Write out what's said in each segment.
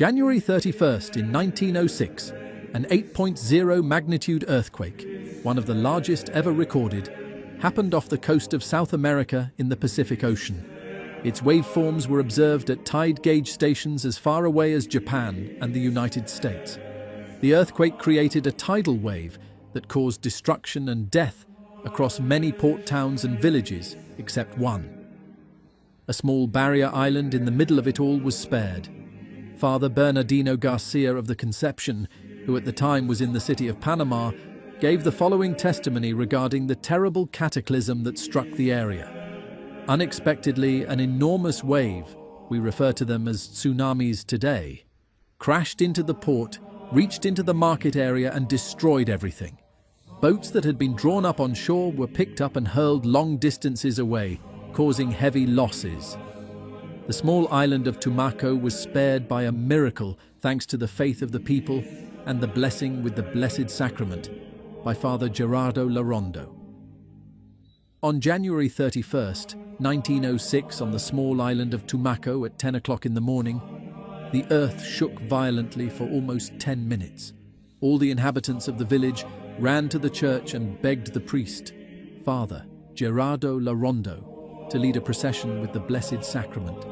January 31st in 1906, an 8.0 magnitude earthquake, one of the largest ever recorded, happened off the coast of South America in the Pacific Ocean. Its waveforms were observed at tide gauge stations as far away as Japan and the United States. The earthquake created a tidal wave that caused destruction and death across many port towns and villages, except one. A small barrier island in the middle of it all was spared. Father Bernardino Garcia of the Conception, who at the time was in the city of Panama, gave the following testimony regarding the terrible cataclysm that struck the area. Unexpectedly, an enormous wave, we refer to them as tsunamis today, crashed into the port, reached into the market area and destroyed everything. Boats that had been drawn up on shore were picked up and hurled long distances away, causing heavy losses. The small island of Tumaco was spared by a miracle thanks to the faith of the people and the blessing with the Blessed Sacrament by Father Gerardo Larondo. On January 31st, 1906, on the small island of Tumaco at 10 o'clock in the morning, the earth shook violently for almost 10 minutes. All the inhabitants of the village ran to the church and begged the priest, Father Gerardo Larondo, to lead a procession with the Blessed Sacrament.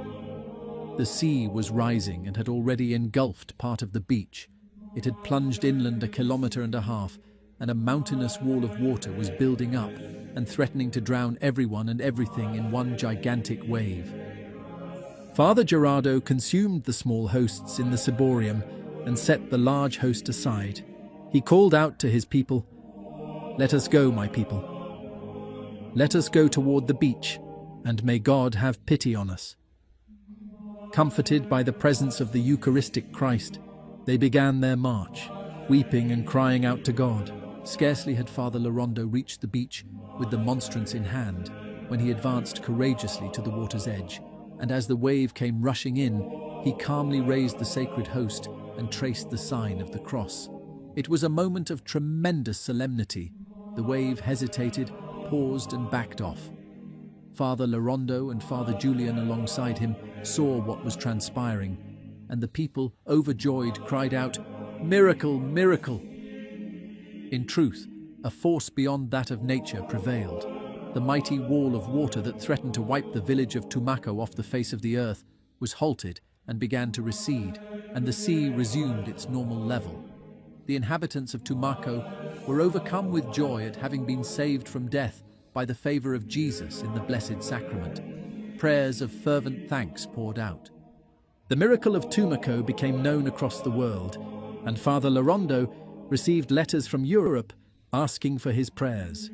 The sea was rising and had already engulfed part of the beach. It had plunged inland 1.5 kilometers, and a mountainous wall of water was building up and threatening to drown everyone and everything in one gigantic wave. Father Gerardo consumed the small hosts in the ciborium and set the large host aside. He called out to his people, "Let us go, my people. Let us go toward the beach, and may God have pity on us." Comforted by the presence of the Eucharistic Christ, they began their march, weeping and crying out to God. Scarcely had Father Larondo reached the beach with the monstrance in hand, when he advanced courageously to the water's edge, and as the wave came rushing in, he calmly raised the sacred host and traced the sign of the cross. It was a moment of tremendous solemnity. The wave hesitated, paused and backed off. Father Larondo and Father Julian alongside him saw what was transpiring, and the people, overjoyed, cried out, "Miracle! Miracle!" In truth, a force beyond that of nature prevailed. The mighty wall of water that threatened to wipe the village of Tumaco off the face of the earth was halted and began to recede, and the sea resumed its normal level. The inhabitants of Tumaco were overcome with joy at having been saved from death by the favor of Jesus in the Blessed Sacrament. Prayers of fervent thanks poured out. The miracle of Tumaco became known across the world, and Father Larondo received letters from Europe asking for his prayers.